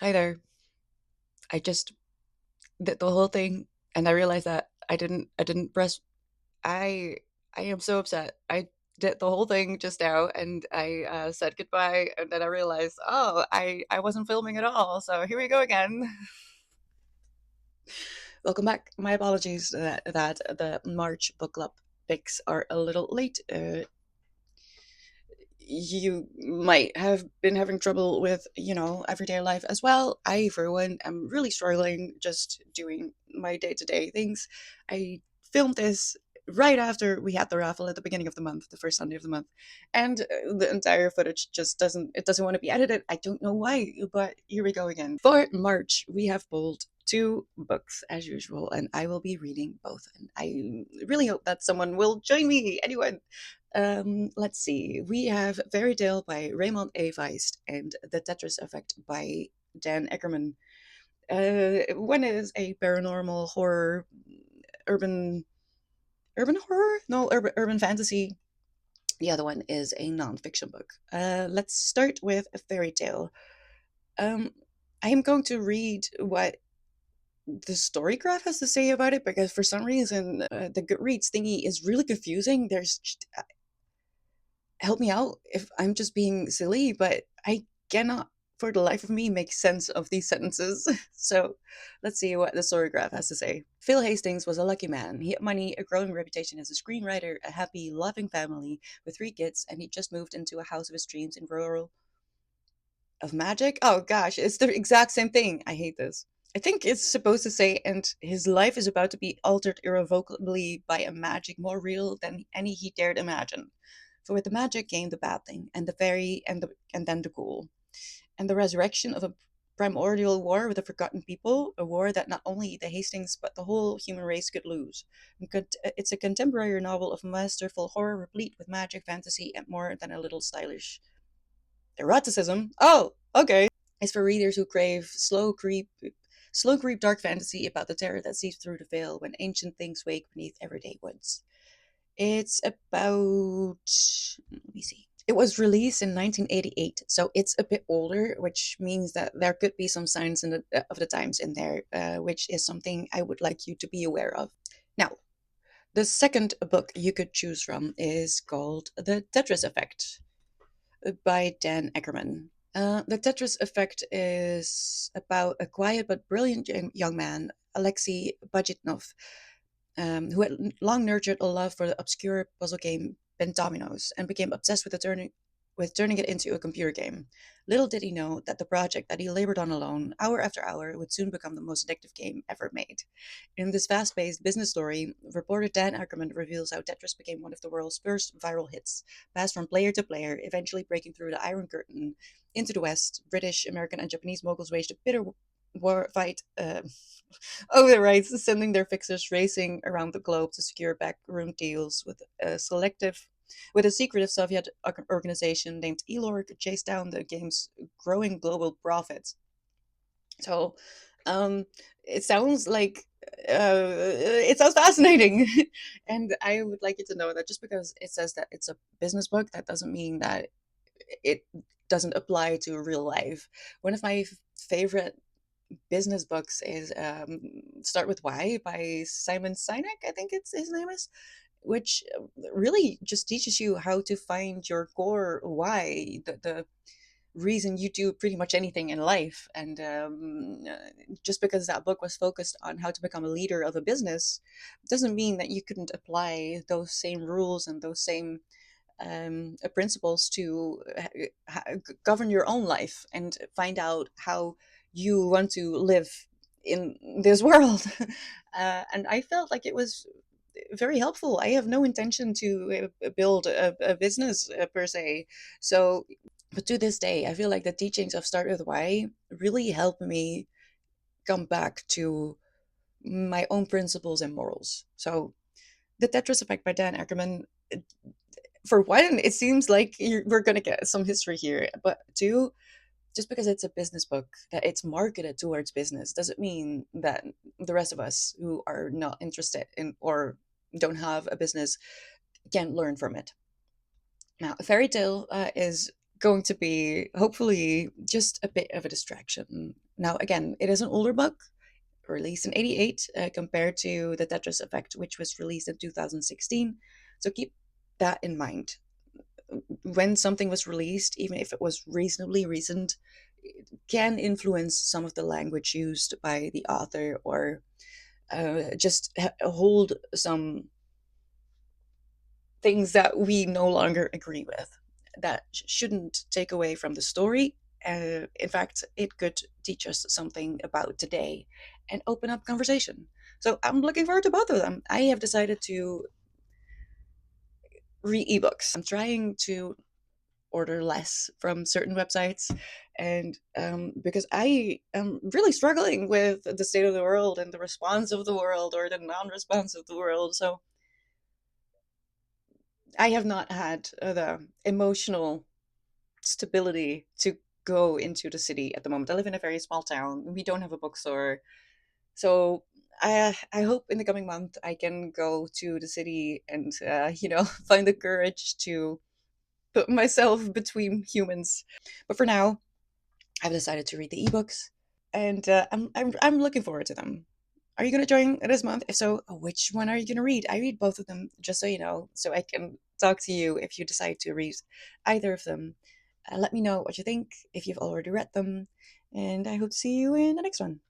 Hi there. I just did the whole thing and I realized that I didn't press I I am so upset. I did the whole thing just now and I said goodbye and then I realized, oh, I wasn't filming at all. So here we go again. Welcome back. My apologies that the March book club picks are a little late. You might have been having trouble with, everyday life as well. I, for one, am really struggling just doing my day to day things. I filmed this right after we had the raffle at the beginning of the month, the first Sunday of the month, and the entire footage just doesn't want to be edited. I don't know why, but here we go again. For March, we have pulled two books as usual, and I will be reading both. And I really hope that someone will join me. Anyone? Let's see. We have Fairy Tale by Raymond A. Feist and The Tetris Effect by Dan Eckerman. One is a paranormal horror, urban urban horror? No, urban fantasy. The other one is a nonfiction book. Let's start with a fairy tale. Um, I am going to read what the story graph has to say about it because for some reason the Goodreads thingy is really confusing. Help me out if I'm just being silly, but I cannot for the life of me make sense of these sentences. So let's see what the story graph has to say. Phil Hastings was a lucky man. He had money, a growing reputation as a screenwriter, a happy, loving family with three kids, and he just moved into a house of his dreams in rural of magic. Oh gosh, it's the exact same thing. I hate this. I think it's supposed to say, and his life is about to be altered irrevocably by a magic more real than any he dared imagine. For with the magic came the bad thing, and the fairy, and then the ghoul, and the resurrection of a primordial war with the forgotten people, a war that not only the Hastings but the whole human race could lose. It's a contemporary novel of masterful horror, replete with magic, fantasy, and more than a little stylish eroticism. Oh, okay. It's for readers who crave slow creep dark fantasy about the terror that seeps through the veil when ancient things wake beneath everyday woods. It's about, let me see. It was released in 1988, so it's a bit older, which means that there could be some signs of the times in there, which is something I would like you to be aware of. Now, the second book you could choose from is called The Tetris Effect by Dan Eckerman. The Tetris Effect is about a quiet but brilliant young man, Alexei Budgetnov, who had long nurtured a love for the obscure puzzle game Pentominoes and became obsessed with turning it into a computer game. Little did he know that the project that he labored on alone, hour after hour, would soon become the most addictive game ever made. In this fast-paced business story, reporter Dan Ackerman reveals how Tetris became one of the world's first viral hits, passed from player to player, eventually breaking through the Iron Curtain into the West. British, American, and Japanese moguls waged a bitter war fight over the rights, sending their fixers racing around the globe to secure backroom deals with a secretive Soviet organization named Elor to chase down the game's growing global profits. So, it sounds like it sounds fascinating, and I would like you to know that just because it says that it's a business book, that doesn't mean that it doesn't apply to real life. One of my favorite business books is Start with Why by Simon Sinek, I think it's his name is, which really just teaches you how to find your core why, the reason you do pretty much anything in life. And just because that book was focused on how to become a leader of a business doesn't mean that you couldn't apply those same rules and those same principles to govern your own life and find out how you want to live in this world. And I felt like it was very helpful. I have no intention to build a business per se. So, but to this day, I feel like the teachings of Start With Why really help me come back to my own principles and morals. So, The Tetris Effect by Dan Ackerman, for one, it seems like we're going to get some history here. But two, just because it's a business book, that it's marketed towards business, doesn't mean that the rest of us who are not interested in or don't have a business can't learn from it. Now, a fairy tale is going to be hopefully just a bit of a distraction. Now, again, it is an older book, released in '88, compared to The Tetris Effect, which was released in 2016. So keep that in mind. When something was released, even if it was reasonably recent, it can influence some of the language used by the author, or just hold some things that we no longer agree with. That shouldn't take away from the story. In fact, it could teach us something about today and open up conversation. So I'm looking forward to both of them. I have decided to read ebooks. I'm trying to order less from certain websites, and because I am really struggling with the state of the world and the response of the world, or the non-response of the world. So I have not had the emotional stability to go into the city at the moment. I live in a very small town. We don't have a bookstore. So I hope in the coming month I can go to the city and, find the courage to put myself between humans. But for now, I've decided to read the ebooks, and I'm looking forward to them. Are you going to join this month? If so, which one are you going to read? I read both of them, just so you know, so I can talk to you if you decide to read either of them. Let me know what you think if you've already read them, and I hope to see you in the next one.